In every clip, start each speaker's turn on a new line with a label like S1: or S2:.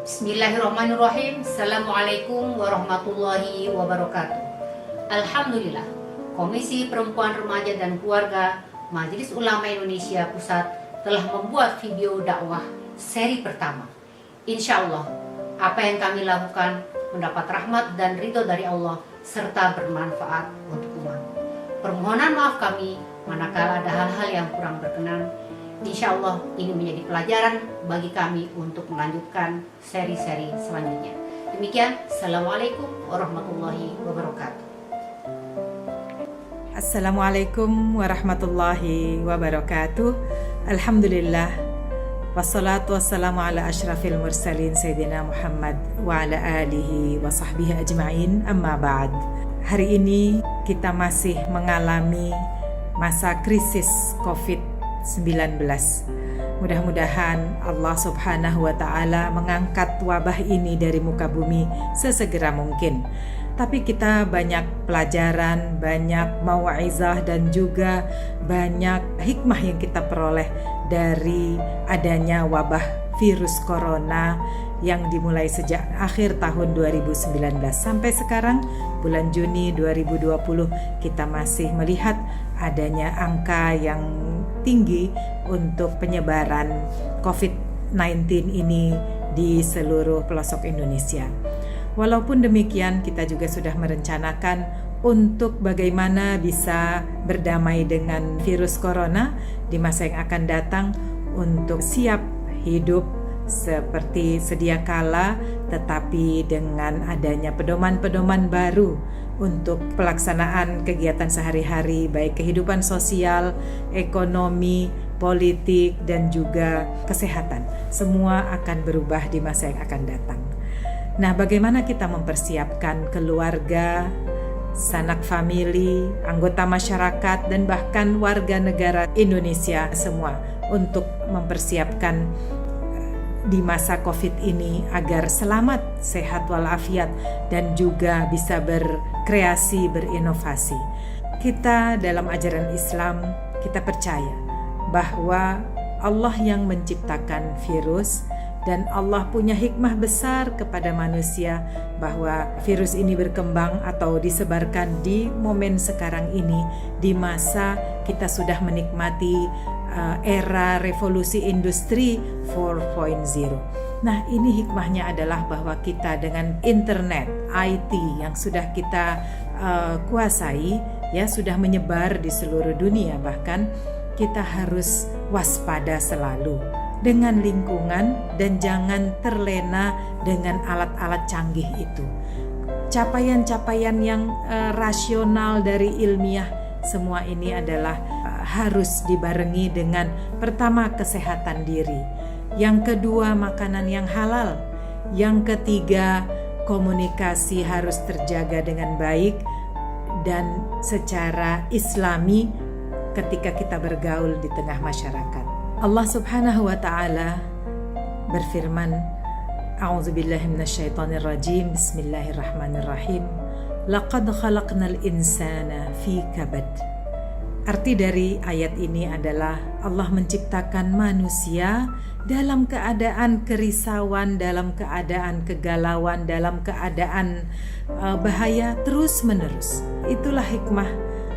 S1: Bismillahirrahmanirrahim. Assalamualaikum warahmatullahi wabarakatuh. Alhamdulillah, Komisi Perempuan Remaja dan Keluarga Majelis Ulama Indonesia Pusat telah membuat video dakwah seri pertama. Insya Allah, apa yang kami lakukan mendapat rahmat dan ridho dari Allah serta bermanfaat untuk umat. Permohonan maaf kami manakala ada hal-hal yang kurang berkenan. Insya Allah ini menjadi pelajaran bagi kami untuk melanjutkan seri-seri selanjutnya. Demikian, Assalamualaikum warahmatullahi wabarakatuh.
S2: Assalamualaikum warahmatullahi wabarakatuh. Alhamdulillah, wassalatu wassalamu ala ashrafil mursalin Sayyidina Muhammad wa ala alihi wa sahbihi ajma'in, amma ba'd. Hari ini kita masih mengalami masa krisis COVID-19. Mudah-mudahan Allah Subhanahu wa Ta'ala mengangkat wabah ini dari muka bumi sesegera mungkin. Tapi kita banyak pelajaran, banyak mau'izah dan juga banyak hikmah yang kita peroleh dari adanya wabah virus corona yang dimulai sejak akhir tahun 2019 sampai sekarang bulan Juni 2020 kita masih melihat adanya angka yang tinggi untuk penyebaran COVID-19 ini di seluruh pelosok Indonesia. Walaupun demikian, kita juga sudah merencanakan untuk bagaimana bisa berdamai dengan virus corona di masa yang akan datang, untuk siap hidup seperti sedia kala, tetapi dengan adanya pedoman-pedoman baru untuk pelaksanaan kegiatan sehari-hari, baik kehidupan sosial, ekonomi, politik, dan juga kesehatan. Semua akan berubah di masa yang akan datang. Nah, bagaimana kita mempersiapkan keluarga, sanak famili, anggota masyarakat, dan bahkan warga negara Indonesia semua untuk mempersiapkan di masa COVID ini agar selamat, sehat walafiat, dan juga bisa berkreasi, berinovasi. Kita dalam ajaran Islam, kita percaya bahwa Allah yang menciptakan virus dan Allah punya hikmah besar kepada manusia bahwa virus ini berkembang atau disebarkan di momen sekarang ini, di masa kita sudah menikmati era revolusi industri 4.0. Nah, ini hikmahnya adalah bahwa kita dengan internet, IT yang sudah kita kuasai, ya sudah menyebar di seluruh dunia, bahkan kita harus waspada selalu dengan lingkungan dan jangan terlena dengan alat-alat canggih itu. Capaian-capaian yang rasional dari ilmiah, semua ini adalah harus dibarengi dengan pertama kesehatan diri, yang kedua makanan yang halal, yang ketiga komunikasi harus terjaga dengan baik dan secara islami ketika kita bergaul di tengah masyarakat. Allah Subhanahu wa Ta'ala berfirman, A'udzubillahi minasyaitonirrajim, Bismillahirrahmanirrahim, Laqad khalaqnal insana fi kabad. Arti dari ayat ini adalah Allah menciptakan manusia dalam keadaan kerisauan, dalam keadaan kegalauan, dalam keadaan bahaya terus-menerus. Itulah hikmah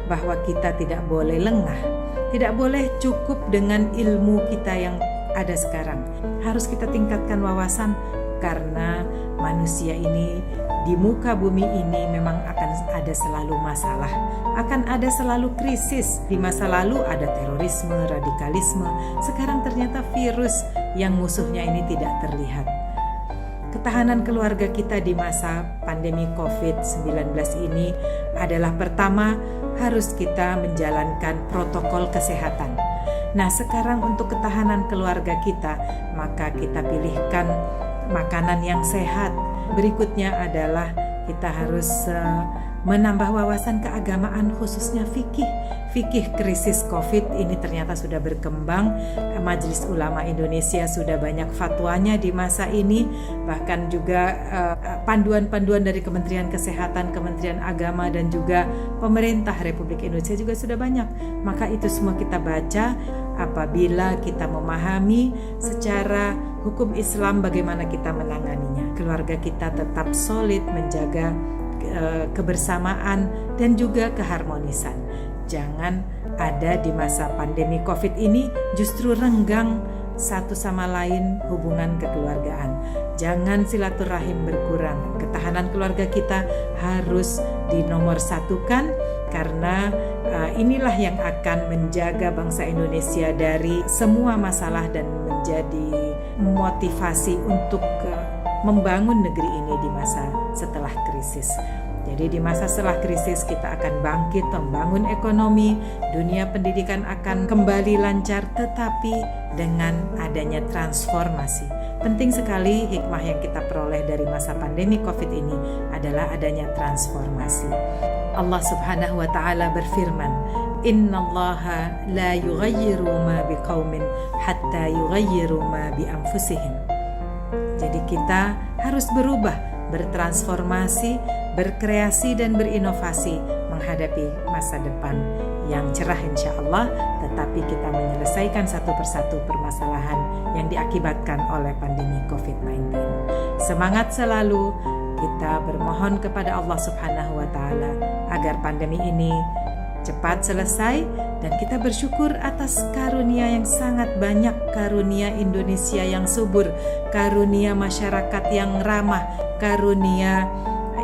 S2: bahwa kita tidak boleh lengah, tidak boleh cukup dengan ilmu kita yang ada sekarang. Harus kita tingkatkan wawasan karena manusia ini di muka bumi ini memang akan ada selalu masalah, akan ada selalu krisis. Di masa lalu ada terorisme, radikalisme, sekarang ternyata virus yang musuhnya ini tidak terlihat. Ketahanan keluarga kita di masa pandemi COVID-19 ini adalah pertama, harus kita menjalankan protokol kesehatan. Nah, sekarang untuk ketahanan keluarga kita, maka kita pilihkan makanan yang sehat. Berikutnya adalah kita harus menambah wawasan keagamaan, khususnya fikih. Fikih krisis COVID ini ternyata sudah berkembang. Majelis Ulama Indonesia sudah banyak fatwanya di masa ini. Bahkan juga panduan-panduan dari Kementerian Kesehatan, Kementerian Agama, dan juga pemerintah Republik Indonesia juga sudah banyak. Maka itu semua kita baca. Apabila kita memahami secara hukum Islam bagaimana kita menanganinya. Keluarga kita tetap solid menjaga kebersamaan dan juga keharmonisan. Jangan ada di masa pandemi COVID ini justru renggang satu sama lain hubungan kekeluargaan. Jangan silaturahim berkurang. Ketahanan keluarga kita harus dinomorsatukan, karena inilah yang akan menjaga bangsa Indonesia dari semua masalah dan menjadi motivasi untuk membangun negeri ini di masa setelah krisis. Jadi di masa setelah krisis kita akan bangkit membangun ekonomi, dunia pendidikan akan kembali lancar, tetapi dengan adanya transformasi. Penting sekali hikmah yang kita peroleh dari masa pandemi COVID ini adalah adanya transformasi. Allah Subhanahu wa taala berfirman, "Innallaha la yughayyiru ma biqaumin hatta yughayyiru ma bi anfusihim." Jadi kita harus berubah, bertransformasi, berkreasi dan berinovasi menghadapi masa depan yang cerah insya Allah, tetapi kita menyelesaikan satu persatu permasalahan yang diakibatkan oleh pandemi COVID-19. Semangat selalu, kita bermohon kepada Allah Subhanahu wa taala agar pandemi ini cepat selesai, dan kita bersyukur atas karunia yang sangat banyak, karunia Indonesia yang subur, karunia masyarakat yang ramah, karunia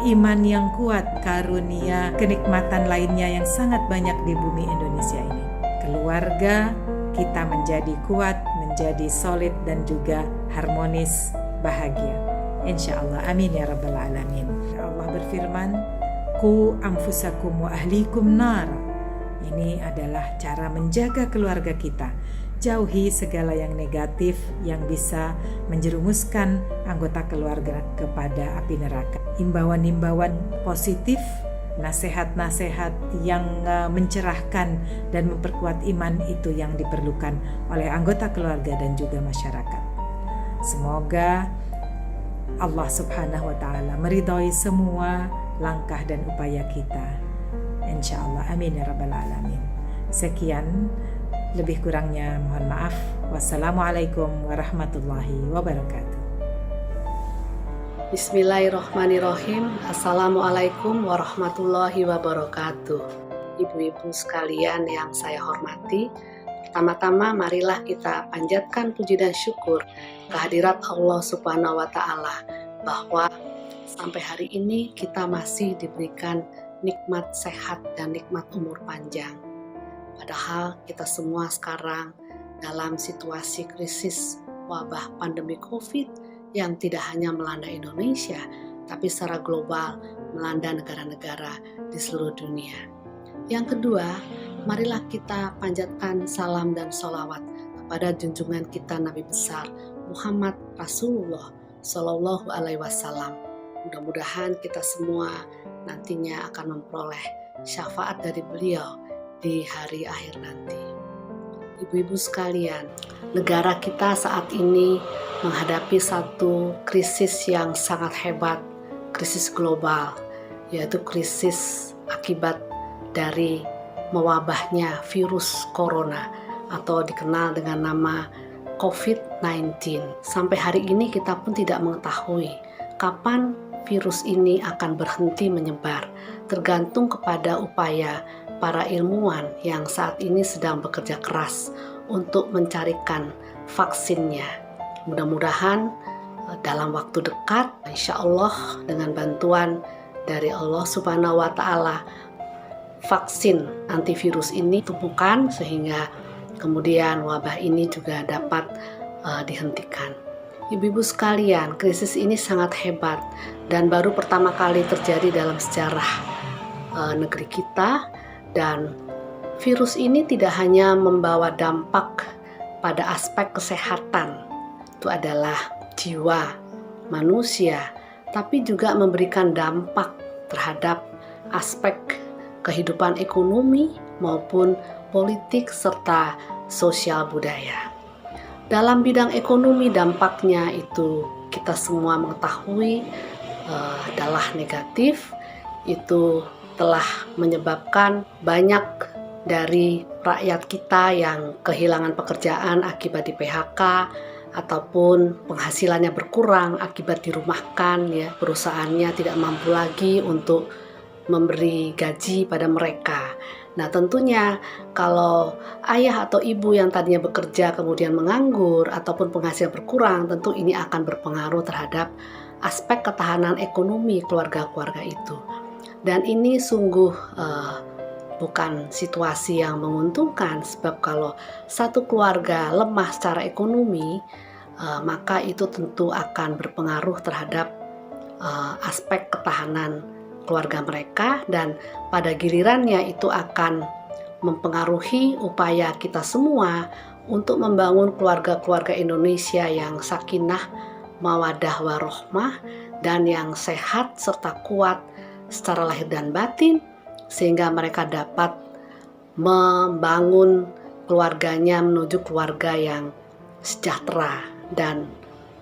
S2: iman yang kuat, karunia kenikmatan lainnya yang sangat banyak di bumi Indonesia ini. Keluarga kita menjadi kuat, menjadi solid dan juga harmonis, bahagia. Insya Allah, amin ya rabbal alamin. Allah berfirman, "Qu anfusakum wa ahlikum nar." Ini adalah cara menjaga keluarga kita. Jauhi segala yang negatif yang bisa menjerumuskan anggota keluarga kepada api neraka. Himbauan-himbauan positif, nasihat-nasihat yang mencerahkan dan memperkuat iman itu yang diperlukan oleh anggota keluarga dan juga masyarakat. Semoga Allah Subhanahu wa taala meridhai semua langkah dan upaya kita. Insyaallah, amin ya rabbal alamin. Sekian, lebih kurangnya mohon maaf. Wassalamualaikum warahmatullahi wabarakatuh.
S3: Bismillahirrahmanirrahim. Assalamualaikum warahmatullahi wabarakatuh. Ibu-ibu sekalian yang saya hormati, pertama-tama marilah kita panjatkan puji dan syukur kehadirat Allah Subhanahu wa taala bahwa sampai hari ini kita masih diberikan nikmat sehat dan nikmat umur panjang. Padahal kita semua sekarang dalam situasi krisis wabah pandemi COVID yang tidak hanya melanda Indonesia, tapi secara global melanda negara-negara di seluruh dunia. Yang kedua, marilah kita panjatkan salam dan sholawat kepada junjungan kita Nabi besar Muhammad Rasulullah Shallallahu Alaihi Wasallam. Mudah-mudahan kita semua nantinya akan memperoleh syafaat dari beliau di hari akhir nanti. Ibu-ibu sekalian, negara kita saat ini menghadapi satu krisis yang sangat hebat, krisis global, yaitu krisis akibat dari mewabahnya virus corona atau dikenal dengan nama COVID-19. Sampai hari ini kita pun tidak mengetahui kapan virus ini akan berhenti menyebar, tergantung kepada upaya para ilmuwan yang saat ini sedang bekerja keras untuk mencarikan vaksinnya. Mudah-mudahan dalam waktu dekat, insya Allah dengan bantuan dari Allah Subhanahu wa taala, vaksin antivirus ini ditemukan sehingga kemudian wabah ini juga dapat dihentikan. Ibu-ibu sekalian, krisis ini sangat hebat dan baru pertama kali terjadi dalam sejarah negeri kita, dan virus ini tidak hanya membawa dampak pada aspek kesehatan, itu adalah jiwa manusia, tapi juga memberikan dampak terhadap aspek kehidupan ekonomi maupun politik serta sosial budaya. Dalam bidang ekonomi dampaknya itu kita semua mengetahui adalah negatif. Itu telah menyebabkan banyak dari rakyat kita yang kehilangan pekerjaan akibat di PHK, ataupun penghasilannya berkurang akibat dirumahkan, ya, perusahaannya tidak mampu lagi untuk memberi gaji pada mereka. Nah, tentunya kalau ayah atau ibu yang tadinya bekerja kemudian menganggur ataupun penghasilan berkurang, tentu ini akan berpengaruh terhadap aspek ketahanan ekonomi keluarga-keluarga itu. Dan ini sungguh bukan situasi yang menguntungkan, sebab kalau satu keluarga lemah secara ekonomi, maka itu tentu akan berpengaruh terhadap aspek ketahanan keluarga mereka, dan pada gilirannya itu akan mempengaruhi upaya kita semua untuk membangun keluarga-keluarga Indonesia yang sakinah, mawadah warohmah, dan yang sehat serta kuat secara lahir dan batin, sehingga mereka dapat membangun keluarganya menuju keluarga yang sejahtera dan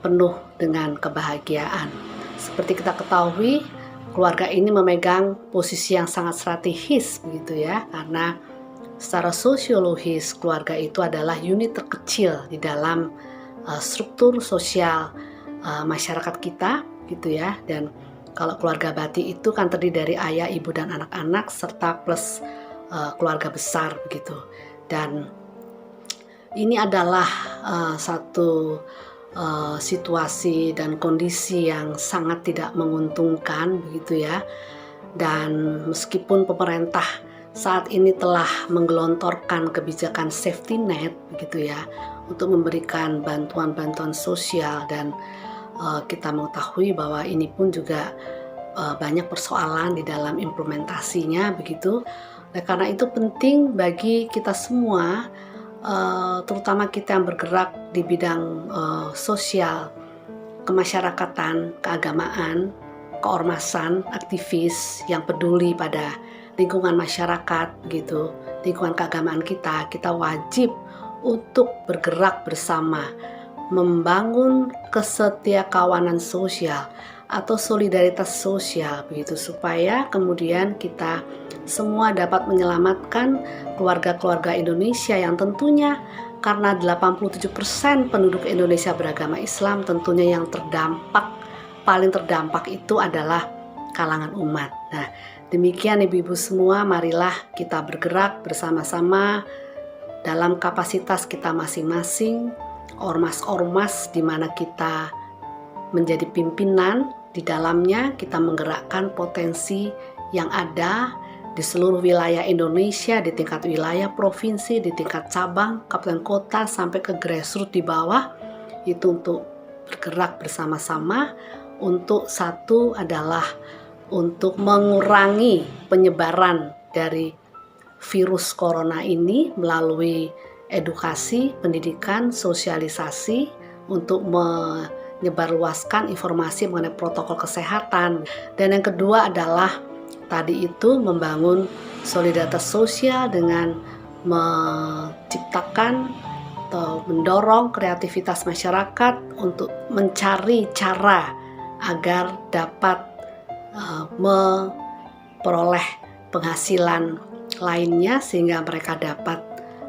S3: penuh dengan kebahagiaan. Seperti kita ketahui, keluarga ini memegang posisi yang sangat strategis begitu ya, karena secara sosiologis keluarga itu adalah unit terkecil di dalam struktur sosial masyarakat kita gitu ya. Dan kalau keluarga Batik itu kan terdiri dari ayah, ibu, dan anak-anak serta plus keluarga besar begitu. Dan ini adalah satu situasi dan kondisi yang sangat tidak menguntungkan begitu ya. Dan meskipun pemerintah saat ini telah menggelontorkan kebijakan safety net begitu ya, untuk memberikan bantuan-bantuan sosial, dan kita mengetahui bahwa ini pun juga banyak persoalan di dalam implementasinya begitu. Nah, karena itu penting bagi kita semua, terutama kita yang bergerak di bidang sosial, kemasyarakatan, keagamaan, keormasan, aktivis yang peduli pada lingkungan masyarakat begitu, lingkungan keagamaan kita wajib untuk bergerak bersama membangun kesetiakawanan sosial atau solidaritas sosial begitu, supaya kemudian kita semua dapat menyelamatkan keluarga-keluarga Indonesia yang tentunya karena 87% penduduk Indonesia beragama Islam, tentunya yang paling terdampak itu adalah kalangan umat. Nah, demikian ibu-ibu semua, marilah kita bergerak bersama-sama dalam kapasitas kita masing-masing, ormas-ormas di mana kita menjadi pimpinan, di dalamnya kita menggerakkan potensi yang ada di seluruh wilayah Indonesia, di tingkat wilayah, provinsi, di tingkat cabang, kabupaten kota, sampai ke grassroots di bawah, itu untuk bergerak bersama-sama. Untuk satu adalah untuk mengurangi penyebaran dari virus corona ini melalui edukasi, pendidikan, sosialisasi untuk menyebarluaskan informasi mengenai protokol kesehatan. Dan yang kedua adalah tadi itu membangun solidaritas sosial dengan menciptakan atau mendorong kreativitas masyarakat untuk mencari cara agar dapat memperoleh penghasilan lainnya sehingga mereka dapat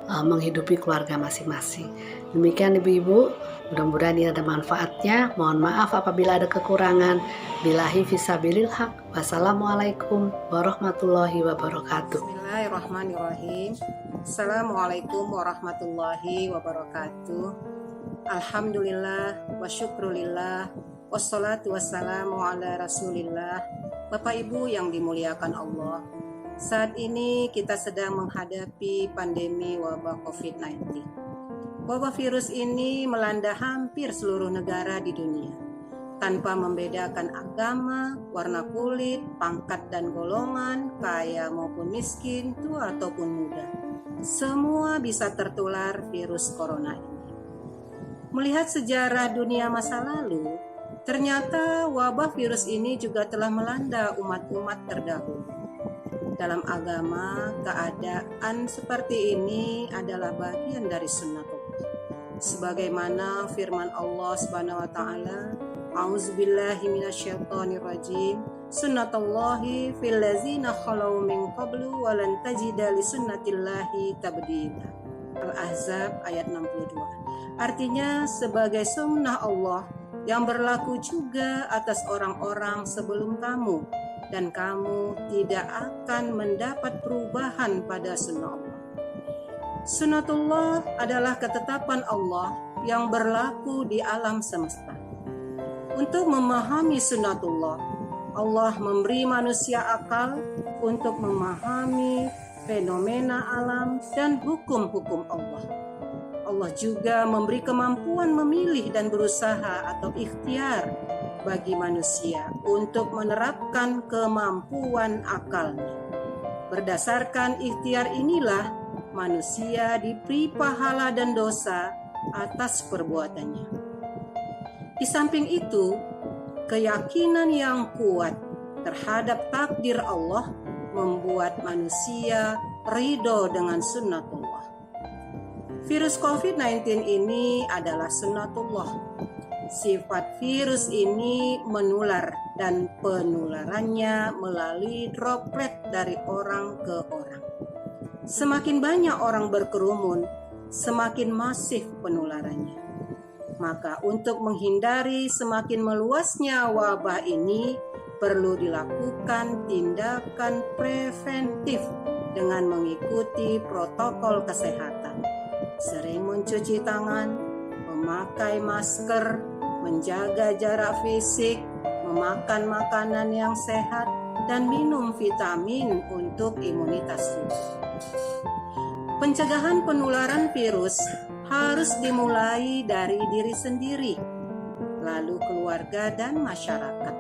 S3: menghidupi keluarga masing-masing. Demikian ibu-ibu, mudah-mudahan ini ada manfaatnya. Mohon maaf apabila ada kekurangan. Billahi fisabilil haq. Wassalamualaikum warahmatullahi wabarakatuh.
S4: Bismillahirrahmanirrahim. Assalamualaikum warahmatullahi wabarakatuh. Alhamdulillah wa syukrulillah, wassalatu wassalamu ala rasulillah. Bapak Ibu yang dimuliakan Allah, saat ini kita sedang menghadapi pandemi wabah COVID-19. Wabah virus ini melanda hampir seluruh negara di dunia, tanpa membedakan agama, warna kulit, pangkat dan golongan, kaya maupun miskin, tua ataupun muda. Semua bisa tertular virus corona ini. Melihat sejarah dunia masa lalu, ternyata wabah virus ini juga telah melanda umat-umat terdahulu. Dalam agama, keadaan seperti ini adalah bagian dari sunnatullah. Sebagaimana firman Allah Subhanahu wa taala, A'udzubillahi minasyaitonirrajim, sunnatullahi fil ladzina khalau min qablu wa lan tajida li sunnatillahi tabdila. Al-Ahzab ayat 62. Artinya sebagai sunnah Allah yang berlaku juga atas orang-orang sebelum kamu, dan kamu tidak akan mendapat perubahan pada sunnah Allah. Sunnatullah adalah ketetapan Allah yang berlaku di alam semesta. Untuk memahami sunnatullah, Allah memberi manusia akal untuk memahami fenomena alam dan hukum-hukum Allah. Allah juga memberi kemampuan memilih dan berusaha atau ikhtiar bagi manusia untuk menerapkan kemampuan akalnya. Berdasarkan ikhtiar inilah manusia diberi pahala dan dosa atas perbuatannya. Di samping itu, keyakinan yang kuat terhadap takdir Allah membuat manusia ridho dengan sunnatullah. Virus COVID-19 ini adalah sunnatullah. Sifat virus ini menular dan penularannya melalui droplet dari orang ke orang. Semakin banyak orang berkerumun, semakin masif penularannya. Maka untuk menghindari semakin meluasnya wabah ini, perlu dilakukan tindakan preventif dengan mengikuti protokol kesehatan. Sering mencuci tangan, memakai masker, menjaga jarak fisik, memakan makanan yang sehat, dan minum vitamin untuk imunitas tubuh. Pencegahan penularan virus harus dimulai dari diri sendiri, lalu keluarga dan masyarakat.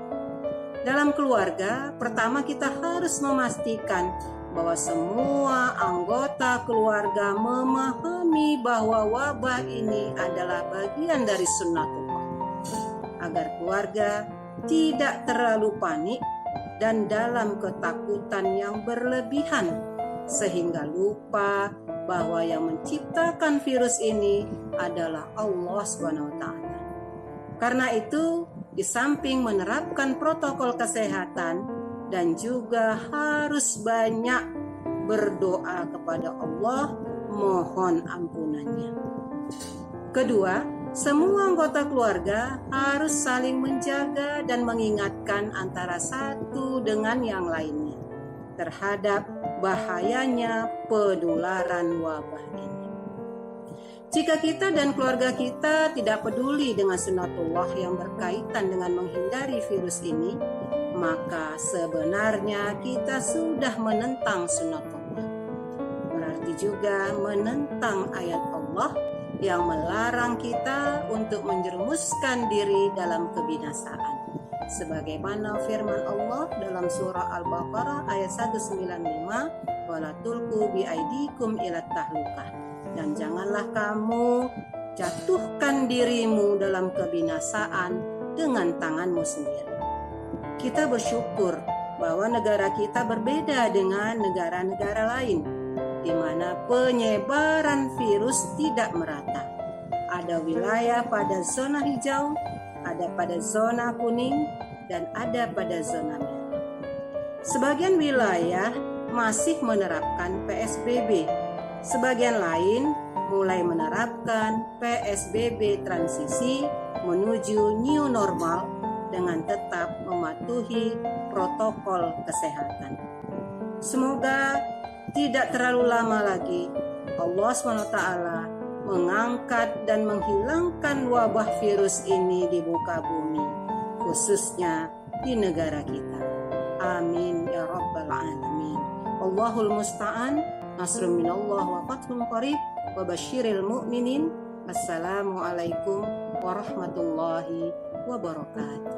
S4: Dalam keluarga, pertama kita harus memastikan bahwa semua anggota keluarga memahami bahwa wabah ini adalah bagian dari sunnatullah, agar keluarga tidak terlalu panik dan dalam ketakutan yang berlebihan, sehingga lupa bahwa yang menciptakan virus ini adalah Allah SWT. Karena itu, di samping menerapkan protokol kesehatan dan juga harus banyak berdoa kepada Allah, mohon ampunannya. Kedua, semua anggota keluarga harus saling menjaga dan mengingatkan antara satu dengan yang lainnya terhadap bahayanya penularan wabah ini. Jika kita dan keluarga kita tidak peduli dengan sunnatullah yang berkaitan dengan menghindari virus ini, maka sebenarnya kita sudah menentang sunnatullah. Berarti juga menentang ayat Allah yang melarang kita untuk menjerumuskan diri dalam kebinasaan. Sebagaimana firman Allah dalam surah Al-Baqarah ayat 195, "Wala tulqu biaidikum ila tahlukah." Dan janganlah kamu jatuhkan dirimu dalam kebinasaan dengan tanganmu sendiri. Kita bersyukur bahwa negara kita berbeda dengan negara-negara lain, di mana penyebaran virus tidak merata. Ada wilayah pada zona hijau, ada pada zona kuning, dan ada pada zona merah. Sebagian wilayah masih menerapkan PSBB, sebagian lain mulai menerapkan PSBB transisi menuju new normal dengan tetap mematuhi protokol kesehatan. Semoga tidak terlalu lama lagi Allah SWT mengangkat dan menghilangkan wabah virus ini di muka bumi, khususnya di negara kita. Amin ya rabbal alamin. Allahul musta'an. Nasrun minallah wa fathun qarib wa basyiril mu'minin. Assalamualaikum warahmatullahi wabarakatuh.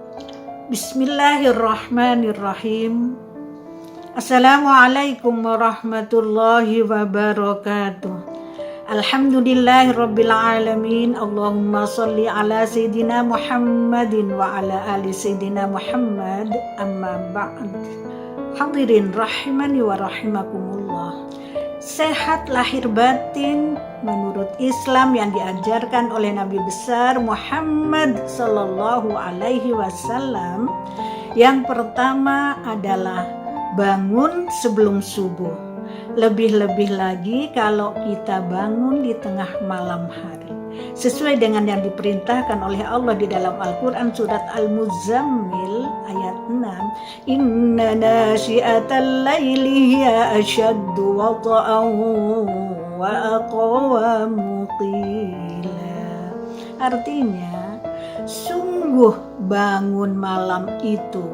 S5: Bismillahirrahmanirrahim. Assalamualaikum warahmatullahi wabarakatuh. Alhamdulillahirabbil alamin. Allahumma shalli ala sayidina Muhammadin wa ala ali sayidina Muhammad. Amma ba'd. Hadirin rahimani wa rahimakumullah. Sehat lahir batin menurut Islam yang diajarkan oleh Nabi besar Muhammad sallallahu alaihi wasallam. Yang pertama adalah bangun sebelum subuh. Lebih-lebih lagi kalau kita bangun di tengah malam hari. sesuai dengan yang diperintahkan oleh Allah di dalam Al-Quran surat Al-Muzammil ayat 6, inna nasyi'atal laili hiya asyaddu wata'an wa aqwamu qila. Artinya, sungguh bangun malam itu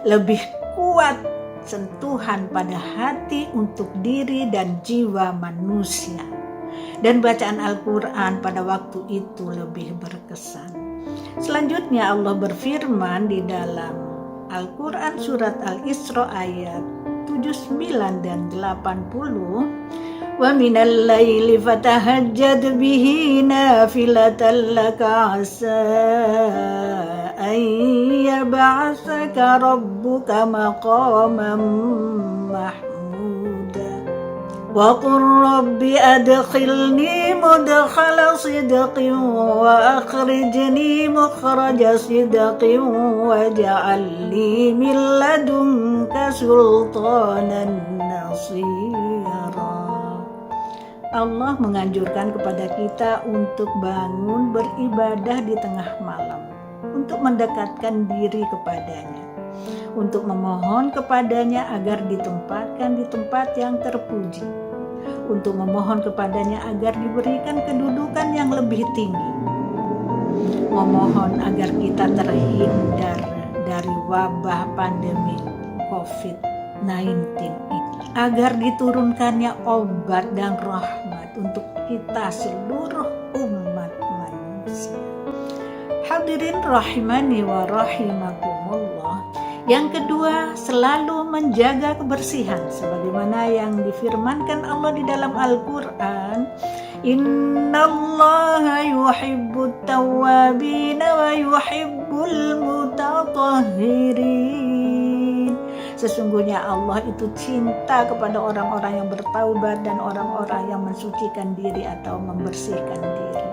S5: lebih kuat sentuhan pada hati untuk diri dan jiwa manusia. Dan bacaan Al-Quran pada waktu itu lebih berkesan. Selanjutnya Allah berfirman di dalam Al-Quran surat Al-Isra ayat 79 dan 80, wa minal laili fatahajjad bihi nafilatan laka asa an yab'atsaka rabbuka maqaman mahmuda wa qur rabbi adkhilni mudkhala sidqin wa akhrijni mukhraja sidqin waj'al li min ladunka sultanan nasira. Allah menganjurkan kepada kita untuk bangun beribadah di tengah malam, untuk mendekatkan diri kepadanya, untuk memohon kepadanya agar ditempatkan di tempat yang terpuji, untuk memohon kepadanya agar diberikan kedudukan yang lebih tinggi, memohon agar kita terhindar dari wabah pandemi COVID-19 ini, agar diturunkannya obat dan rahmat untuk kita seluruh umat manusia. Hadirin rahimani wa rahimakumullah. Yang kedua, selalu menjaga kebersihan sebagaimana yang difirmankan Allah di dalam Al-Qur'an, innallaha yuhibbut tawwabin wa yuhibbul mutatahhirin. Sesungguhnya Allah itu cinta kepada orang-orang yang bertaubat dan orang-orang yang mensucikan diri atau membersihkan diri.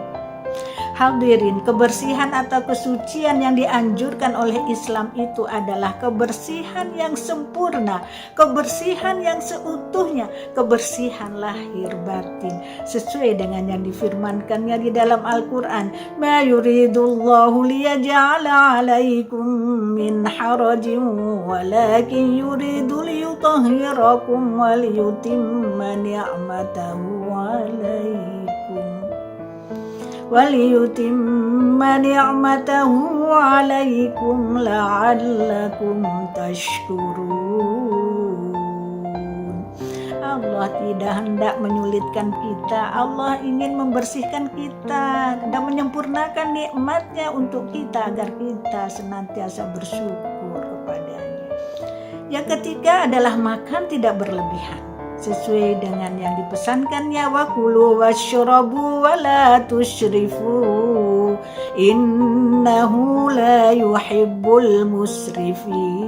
S5: Hadirin, kebersihan atau kesucian yang dianjurkan oleh Islam itu adalah kebersihan yang sempurna, kebersihan yang seutuhnya, kebersihan lahir batin, sesuai dengan yang difirmankannya di dalam Al-Quran, ma yuridullahu liyaj'ala 'alaikum min harajin walakin yuridu liyutahhirakum wa liyutimma ni'matahu 'alaikum waliyutimma ni'matahu 'alaikum la'allakum tashkurun. Allah tidak hendak menyulitkan kita. Allah ingin membersihkan kita dan menyempurnakan nikmatnya untuk kita agar kita senantiasa bersyukur kepadanya. Yang ketiga adalah makan tidak berlebihan, sesuai dengan yang dipesankannya, wa kulu wasyrabu wa la tusyrifu innahu la yuhibbul musrifin.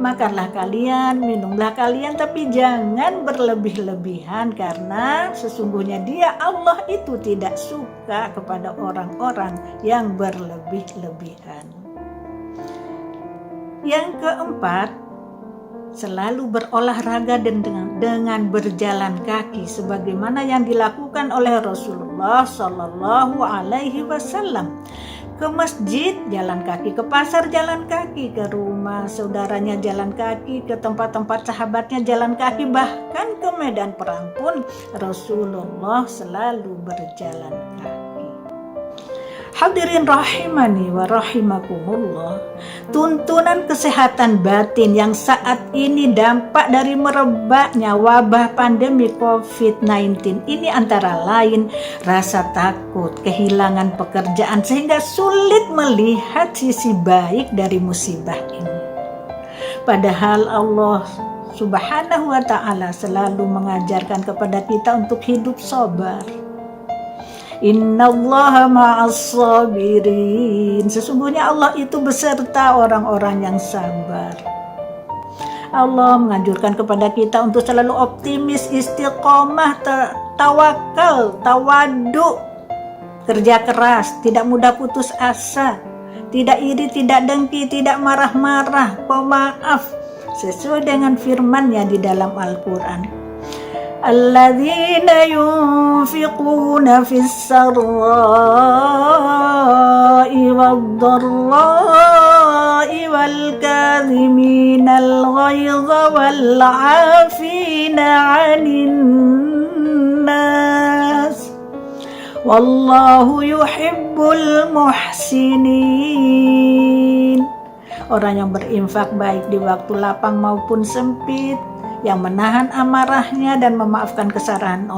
S5: Makanlah kalian, minumlah kalian, tapi jangan berlebih-lebihan, karena sesungguhnya Dia Allah itu tidak suka kepada orang-orang yang berlebih-lebihan. Yang keempat, selalu berolahraga dengan berjalan kaki sebagaimana yang dilakukan oleh Rasulullah Shallallahu Alaihi Wasallam. Ke masjid jalan kaki, ke pasar jalan kaki, ke rumah saudaranya jalan kaki, ke tempat-tempat sahabatnya jalan kaki, bahkan ke medan perang pun Rasulullah selalu berjalan kaki. Hadirin rahimani wa rahimakumullah, tuntunan kesehatan batin yang saat ini dampak dari merebaknya wabah pandemi COVID-19 ini antara lain rasa takut, kehilangan pekerjaan sehingga sulit melihat sisi baik dari musibah ini. Padahal Allah Subhanahu wa ta'ala selalu mengajarkan kepada kita untuk hidup sabar. Innallaha ma'as sabirin. Sesungguhnya Allah itu beserta orang-orang yang sabar. Allah menganjurkan kepada kita untuk selalu optimis, istiqomah, tawakal, tawadhu, kerja keras, tidak mudah putus asa, tidak iri, tidak dengki, tidak marah-marah, pemaaf, sesuai dengan firman-Nya di dalam Al-Quran. الذين ينفقون في السراء والضراء والكاظمين الغيظ والعافين عن الناس والله يحب المحسنين. Orang yang berinfak baik di waktu lapang maupun sempit, yang menahan amarahnya dan memaafkan kesalahan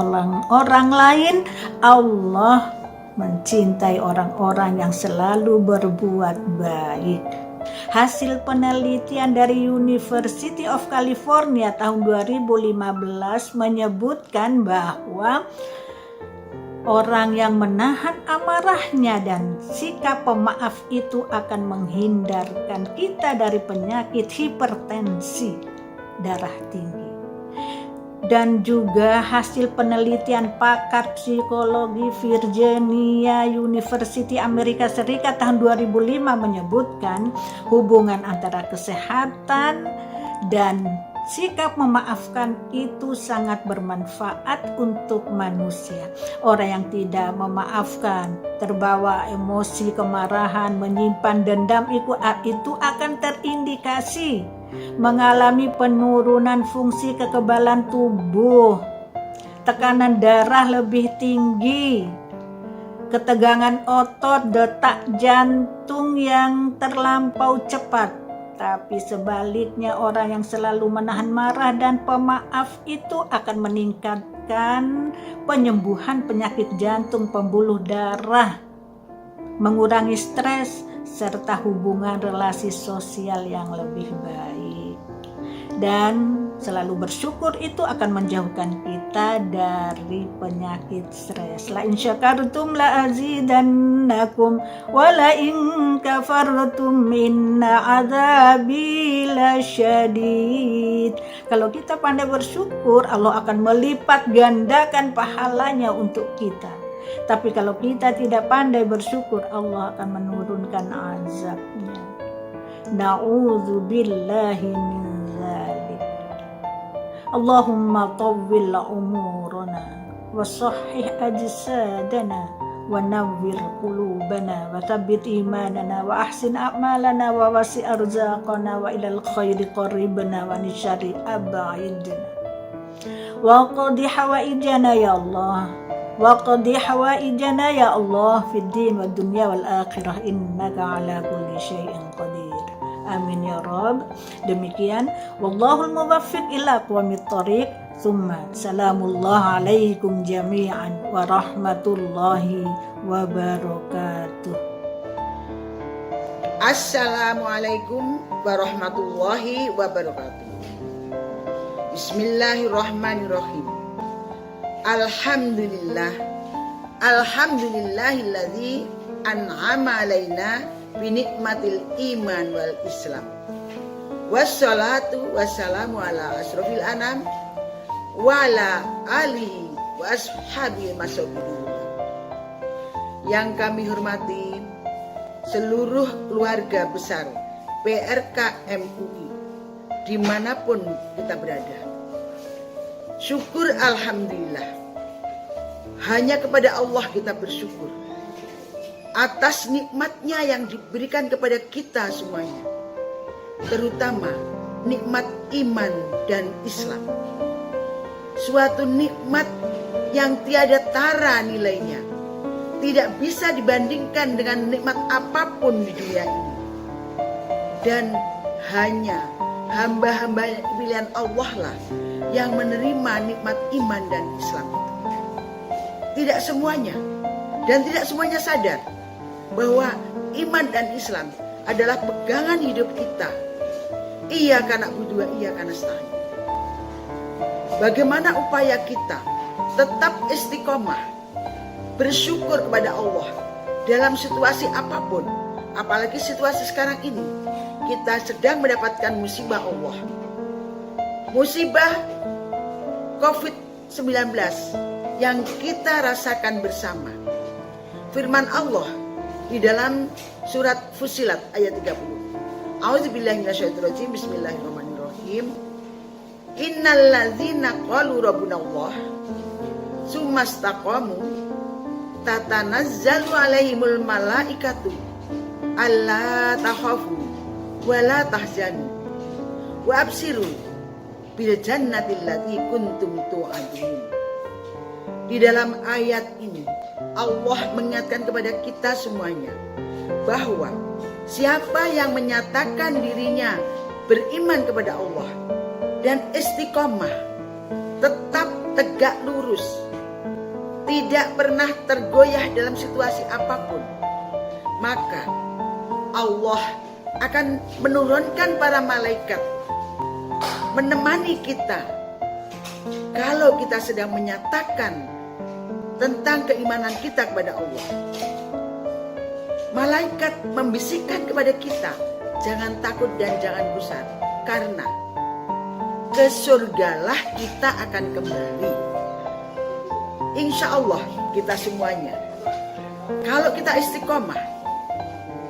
S5: orang lain, Allah mencintai orang-orang yang selalu berbuat baik. Hasil penelitian dari University of California tahun 2015 menyebutkan bahwa orang yang menahan amarahnya dan sikap pemaaf itu akan menghindarkan kita dari penyakit hipertensi, darah tinggi. Dan juga hasil penelitian pakar psikologi Virginia University Amerika Serikat tahun 2005 menyebutkan hubungan antara kesehatan dan sikap memaafkan itu sangat bermanfaat untuk manusia. Orang yang tidak memaafkan, terbawa emosi kemarahan, menyimpan dendam itu akan terindikasi mengalami penurunan fungsi kekebalan tubuh, tekanan darah lebih tinggi, ketegangan otot, detak jantung yang terlampau cepat. Tapi sebaliknya, orang yang selalu menahan marah dan pemaaf itu akan meningkatkan penyembuhan penyakit jantung, pembuluh darah, mengurangi stres, serta hubungan relasi sosial yang lebih baik. Dan selalu bersyukur itu akan menjauhkan kita dari penyakit stres. La in syakartum la azidannakum wa la in kafartum inna adzabi lasyadid. Kalau kita pandai bersyukur, Allah akan melipat gandakan pahalanya untuk kita. Tapi kalau kita tidak pandai bersyukur, Allah akan menurunkan azabnya. Na'udzubillahi min dzalik. Allahumma tawwil umurana wa sahhih ajsadana wa nawwir qulubana wa thabbit imanana wa ahsin a'malana wa wasi' arzaqana wa ilal khairi qaribna wa nisyari ab'idna wa qadi hawaijana ya Allah wa qadi hawaijana ya Allah fid din wad dunya wal akhirah innaka ala kulli syai'in qadir. Amin ya Rabb. Demikian, wallahul muwaffiq ila aqwamit thoriq. Tsumma salamullah alaikum jami'an wa rahmatullahi wa barakatuh.
S6: Assalamualaikum warahmatullahi wabarakatuh. Bismillahirrahmanirrahim. Alhamdulillahilladzi an'ama alaina binikmatil iman wal islam. Wassalatu wassalamu ala asrofil anam wa ala alihi wa ashabil masobidullah. Yang kami hormati seluruh keluarga besar PRK MUI dimanapun kita berada. Syukur alhamdulillah. Hanya kepada Allah kita bersyukur atas nikmatnya yang diberikan kepada kita semuanya, terutama nikmat iman dan Islam. Suatu nikmat yang tiada tara nilainya, tidak bisa dibandingkan dengan nikmat apapun di dunia ini. Dan hanya hamba-hamba pilihan Allah lah yang menerima nikmat iman dan Islam itu. Tidak semuanya, dan tidak semuanya sadar bahwa iman dan Islam adalah pegangan hidup kita. Iyyaka na'budu wa iyyaka nasta'in. Bagaimana upaya kita tetap istiqomah bersyukur kepada Allah dalam situasi apapun, apalagi situasi sekarang ini kita sedang mendapatkan musibah Allah, musibah COVID-19 yang kita rasakan bersama. Firman Allah di dalam surat Fussilat ayat 30. A'udzubillahi minasyaitonirrajim. Bismillahirrahmanirrahim. Innalladzina qalu rabbunallah sumastaqamu tatanazzalu alaihimul malaikatu alla takhafu wa la tahzanu wa absiru bil jannati allati kuntum tu'adun. Di dalam ayat ini Allah mengingatkan kepada kita semuanya bahwa siapa yang menyatakan dirinya beriman kepada Allah dan istiqomah, tetap tegak lurus, tidak pernah tergoyah dalam situasi apapun, maka Allah akan menurunkan para malaikat menemani kita kalau kita sedang menyatakan tentang keimanan kita kepada Allah. Malaikat membisikkan kepada kita, jangan takut dan jangan gusar, karena ke surgalah kita akan kembali. Insya Allah kita semuanya, kalau kita istiqomah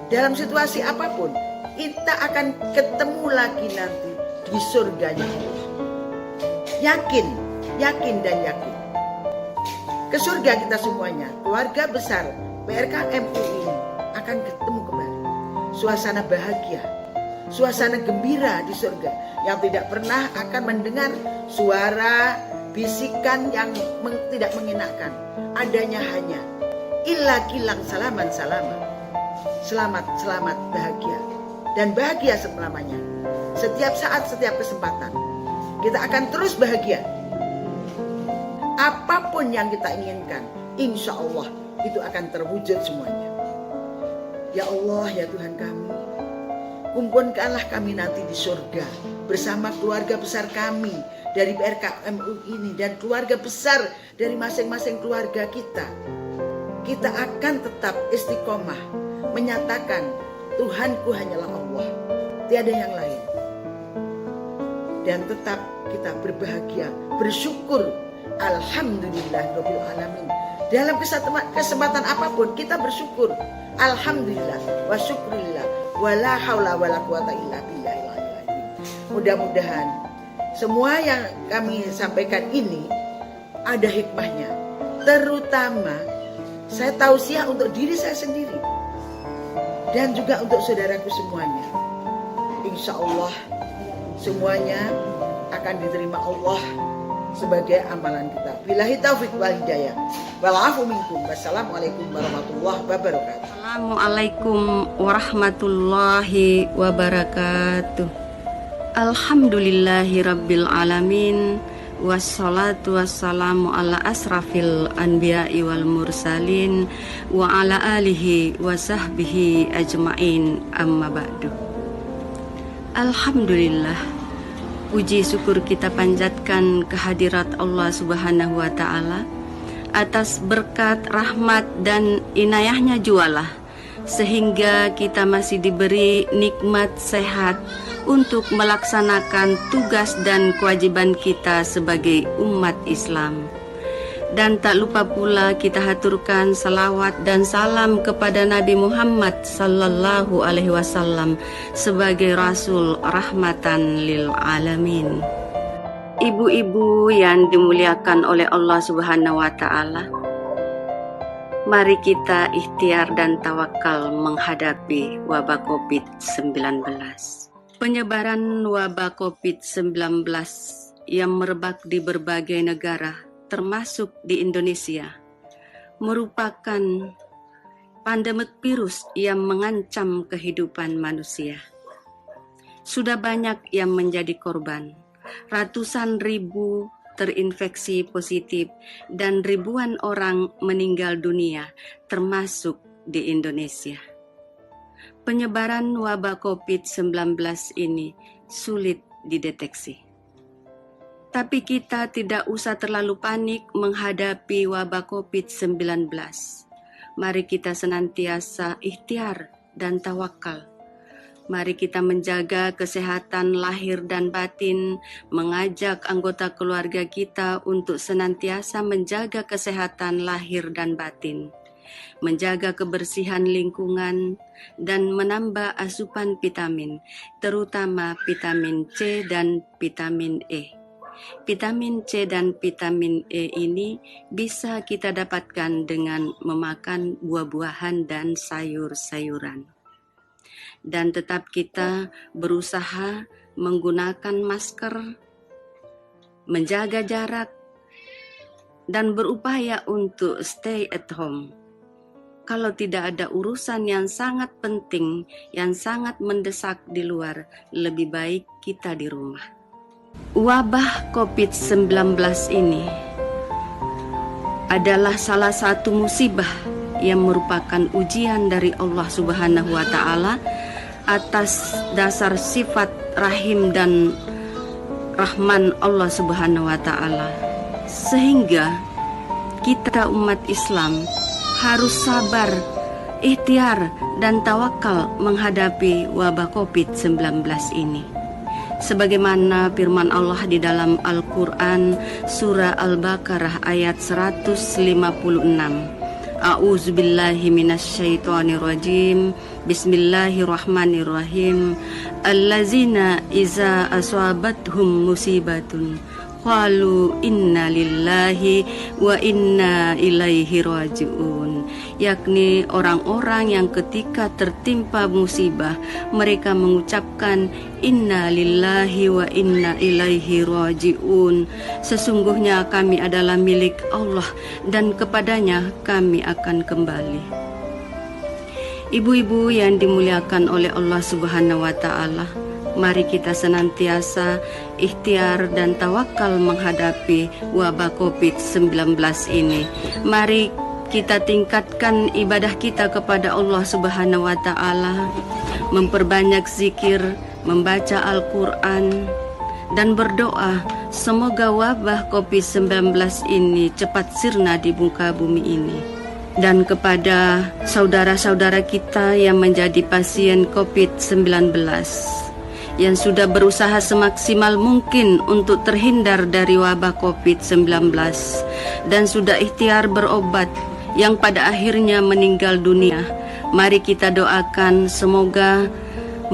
S6: dalam situasi apapun, kita akan ketemu lagi nanti di surganya Allah. Yakin dan yakin. Ke surga kita semuanya, keluarga besar PRKMU ini akan ketemu kembali. Suasana bahagia, suasana gembira di surga yang tidak pernah akan mendengar suara bisikan yang tidak mengenakan. Adanya hanya illa kilang salaman salaman. Selamat bahagia dan bahagia selamanya. Setiap saat, setiap kesempatan kita akan terus bahagia. Apapun yang kita inginkan, insya Allah itu akan terwujud semuanya. Ya Allah, ya Tuhan kami, kumpulkanlah kami nanti di surga bersama keluarga besar kami dari PRKMU ini dan keluarga besar dari masing-masing keluarga kita. Kita akan tetap istiqomah menyatakan Tuhanku hanyalah Allah, tiada yang lain. Dan tetap kita berbahagia, bersyukur. Alhamdulillahirabbil alamin. Dalam kesempatan apapun kita bersyukur. Alhamdulillah wa syukurillah wa la haula wa la quwata illa billahil aliyil azim. Mudah-mudahan semua yang kami sampaikan ini ada hikmahnya. Terutama saya tausiah untuk diri saya sendiri dan juga untuk saudaraku semuanya. Insya Allah semuanya akan diterima Allah sebagai amalan kita. Billahi taufiq wal hidayah. Wal afu minkum. Wassalamualaikum warahmatullahi wabarakatuh.
S7: Assalamualaikum warahmatullahi wabarakatuh. Alhamdulillahi rabbil alamin. Wassalatu wassalamu ala asrafil anbiya'i wal mursalin wa ala alihi wa sahbihi ajma'in, amma ba'du. Alhamdulillah, puji syukur kita panjatkan kehadirat Allah Subhanahu wa Ta'ala atas berkat, rahmat, dan inayahnya jualah sehingga kita masih diberi nikmat sehat untuk melaksanakan tugas dan kewajiban kita sebagai umat Islam. Dan tak lupa pula kita haturkan salawat dan salam kepada Nabi Muhammad sallallahu alaihi wasallam sebagai Rasul rahmatan lil alamin. Ibu-ibu yang dimuliakan oleh Allah Subhanahu wa Ta'ala, mari kita ikhtiar dan tawakal menghadapi wabah COVID-19. Penyebaran wabah COVID-19 yang merebak di berbagai negara termasuk di Indonesia merupakan pandemik virus yang mengancam kehidupan manusia. Sudah banyak yang menjadi korban, ratusan ribu terinfeksi positif dan ribuan orang meninggal dunia termasuk di Indonesia. Penyebaran wabah COVID-19 ini sulit dideteksi. Tapi kita tidak usah terlalu panik menghadapi wabah COVID-19. Mari kita senantiasa ikhtiar dan tawakal. Mari kita menjaga kesehatan lahir dan batin, mengajak anggota keluarga kita untuk senantiasa menjaga kesehatan lahir dan batin, menjaga kebersihan lingkungan, dan menambah asupan vitamin, terutama vitamin C dan vitamin E. Vitamin C dan vitamin E ini bisa kita dapatkan dengan memakan buah-buahan dan sayur-sayuran. Dan tetap kita berusaha menggunakan masker, menjaga jarak, dan berupaya untuk stay at home. Kalau tidak ada urusan yang sangat penting, yang sangat mendesak di luar, lebih baik kita di rumah. Wabah COVID-19 ini adalah salah satu musibah yang merupakan ujian dari Allah Subhanahu wa Ta'ala atas dasar sifat rahim dan rahman Allah Subhanahu wa Ta'ala, sehingga kita umat Islam harus sabar, ikhtiar dan tawakal menghadapi wabah COVID-19 ini. Sebagaimana firman Allah di dalam Al-Quran surah Al-Baqarah ayat 156. A'udzubillahi minasyaitonirrajim. Bismillahirrahmanirrahim. Allazina iza aswabathum musibatun qalu inna lillahi wa inna ilaihi raji'un, yakni orang-orang yang ketika tertimpa musibah mereka mengucapkan inna lillahi wa inna ilaihi raji'un, sesungguhnya kami adalah milik Allah dan kepadanya kami akan kembali. Ibu-ibu yang dimuliakan oleh Allah Subhanahu wa Ta'ala, mari kita senantiasa ikhtiar dan tawakal menghadapi wabah COVID-19 ini. Mari kita tingkatkan ibadah kita kepada Allah Subhanahu wa Ta'ala, memperbanyak zikir, membaca Al-Quran, dan berdoa semoga wabah COVID-19 ini cepat sirna di muka bumi ini. Dan kepada saudara-saudara kita yang menjadi pasien COVID-19, yang sudah berusaha semaksimal mungkin untuk terhindar dari wabah COVID-19 dan sudah ikhtiar berobat yang pada akhirnya meninggal dunia, mari kita doakan semoga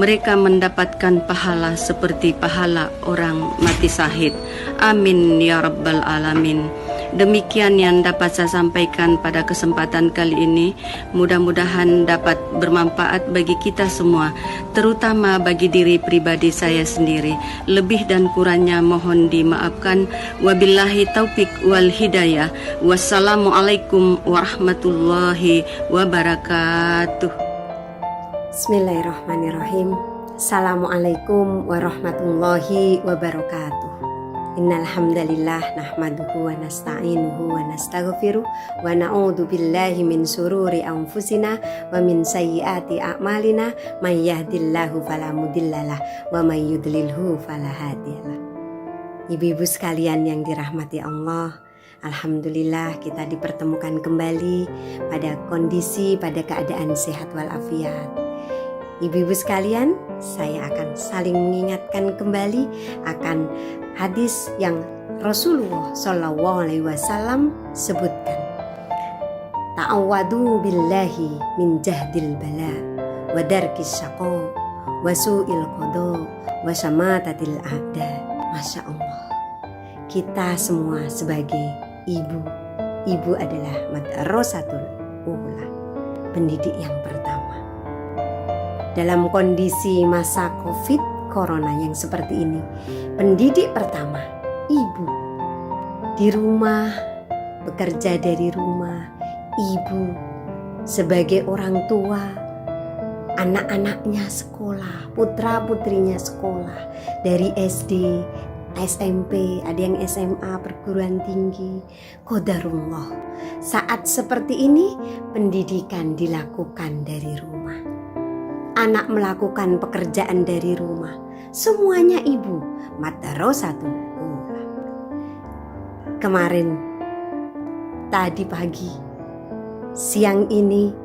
S7: mereka mendapatkan pahala seperti pahala orang mati syahid. Amin ya rabbal alamin. Demikian yang dapat saya sampaikan pada kesempatan kali ini. Mudah-mudahan dapat bermanfaat bagi kita semua, terutama bagi diri pribadi saya sendiri. Lebih dan kurangnya mohon dimaafkan. Wabillahi taufik wal hidayah. Wassalamualaikum warahmatullahi wabarakatuh.
S8: Bismillahirrahmanirrahim. Assalamualaikum warahmatullahi wabarakatuh. Innal hamdalillah nahmaduhu wa nasta'inuhu wa nastaghfiruh wa na'udzu billahi min sururi anfusina wa min sayyiati a'malina, may yahdihillahu fala mudhillalah wa may yudlilhu fala hadiyalah. Ibu-ibu sekalian yang dirahmati Allah, alhamdulillah kita dipertemukan kembali pada kondisi, pada keadaan sehat walafiat. Ibu-ibu sekalian, saya akan saling mengingatkan kembali akan hadis yang Rasulullah Shallallahu Alaihi Wasallam sebutkan. Ta'awwadu billahi min jahdil bala wa darkis syaqa wa su'il qada wa samatatil a'da. Masya Allah, kita semua sebagai ibu adalah madrasatul ula, pendidik yang pertama. Dalam kondisi masa COVID Corona yang seperti ini, pendidik pertama ibu di rumah, bekerja dari rumah. Ibu sebagai orang tua, anak-anaknya sekolah, putra-putrinya sekolah dari SD, SMP, ada yang SMA, perguruan tinggi. Qadarullah, saat seperti ini pendidikan dilakukan dari rumah. Anak melakukan pekerjaan dari rumah. Semuanya ibu madrasatul ula. Kemarin, tadi pagi, siang ini,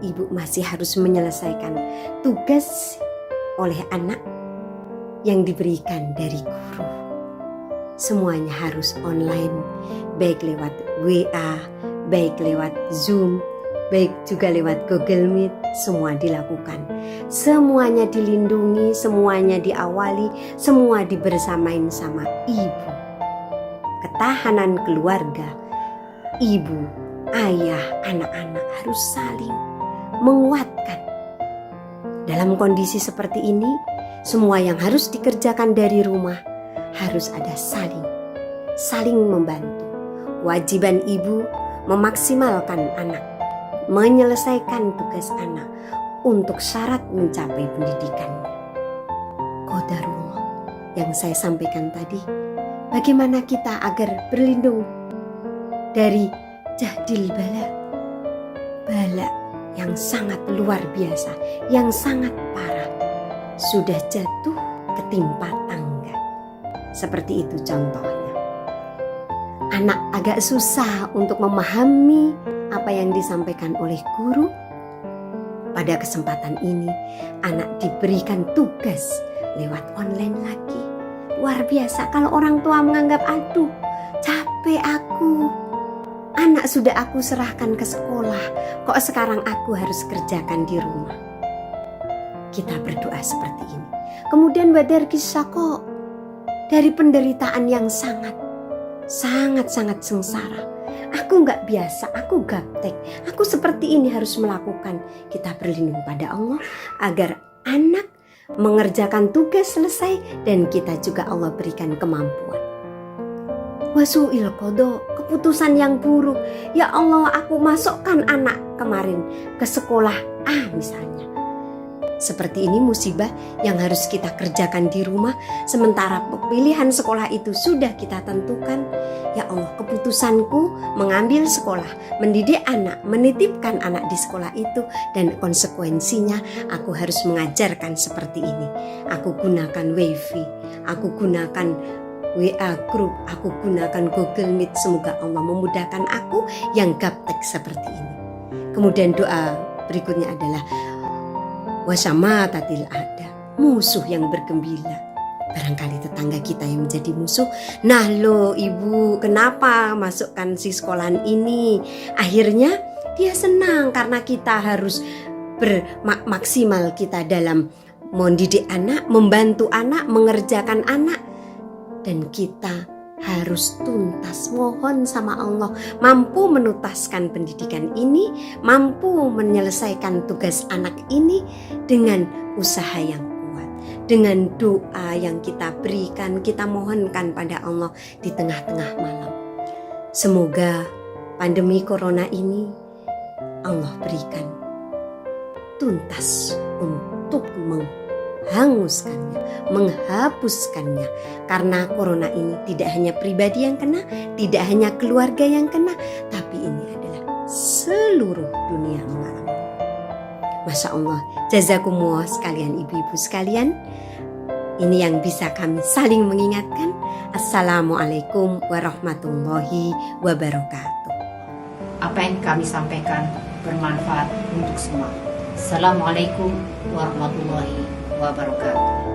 S8: ibu masih harus menyelesaikan tugas oleh anak yang diberikan dari guru. Semuanya harus online, baik lewat WA, baik lewat Zoom, baik juga lewat Google Meet. Semua dilakukan, semuanya dilindungi, semuanya diawali, semua dibersamain sama ibu. ketahanan keluarga, ibu, ayah, anak-anak harus saling menguatkan. Dalam kondisi seperti ini, semua yang harus dikerjakan dari rumah harus ada saling membantu. Kewajiban ibu memaksimalkan anak, menyelesaikan tugas anak untuk syarat mencapai pendidikannya. Qadarullah yang saya sampaikan tadi, bagaimana kita agar berlindung dari jahdil bala yang sangat luar biasa, yang sangat parah, sudah jatuh ketimpa tangga. Seperti itu contohnya. Anak agak susah untuk memahami apa yang disampaikan oleh guru. Pada kesempatan ini, anak diberikan tugas lewat online lagi. Luar biasa kalau orang tua menganggap, aduh capek aku. Anak sudah aku serahkan ke sekolah, kok sekarang aku harus kerjakan di rumah. Kita berdoa seperti ini. Kemudian badar kisah kok dari penderitaan yang sangat sengsara. Aku gak biasa, aku gaptek, aku seperti ini harus melakukan. Kita berlindung pada Allah agar anak mengerjakan tugas selesai dan kita juga Allah berikan kemampuan. Wasu'il qada, keputusan yang buruk. Ya Allah, aku masukkan anak kemarin ke sekolah A misalnya. Seperti ini musibah yang harus kita kerjakan di rumah, sementara pilihan sekolah itu sudah kita tentukan. Ya Allah, keputusanku mengambil sekolah, mendidik anak, menitipkan anak di sekolah itu, dan konsekuensinya aku harus mengajarkan seperti ini. Aku gunakan wifi, aku gunakan WA group, aku gunakan Google Meet. Semoga Allah memudahkan aku yang gaptek seperti ini. Kemudian doa berikutnya adalah wasamatatil ada, musuh yang bergembira. Barangkali tetangga kita yang menjadi musuh. Nah lo ibu, kenapa masukkan si sekolahan ini? Akhirnya dia senang karena kita harus bermaksimal kita dalam mendidik anak, membantu anak, mengerjakan anak. Dan kita harus tuntas mohon sama Allah, mampu menuntaskan pendidikan ini, mampu menyelesaikan tugas anak ini dengan usaha yang kuat, dengan doa yang kita berikan, kita mohonkan pada Allah di tengah-tengah malam. Semoga pandemi corona ini Allah berikan tuntas untuk menghanguskannya, menghapuskannya. Karena corona ini tidak hanya pribadi yang kena, tidak hanya keluarga yang kena, tapi ini adalah seluruh dunia mengalami. Masya Allah, jazakumullah sekalian ibu-ibu sekalian. Ini yang bisa kami saling mengingatkan. Assalamualaikum warahmatullahi wabarakatuh.
S1: Apa yang kami sampaikan bermanfaat untuk semua. Assalamualaikum warahmatullahi wabarakatuh.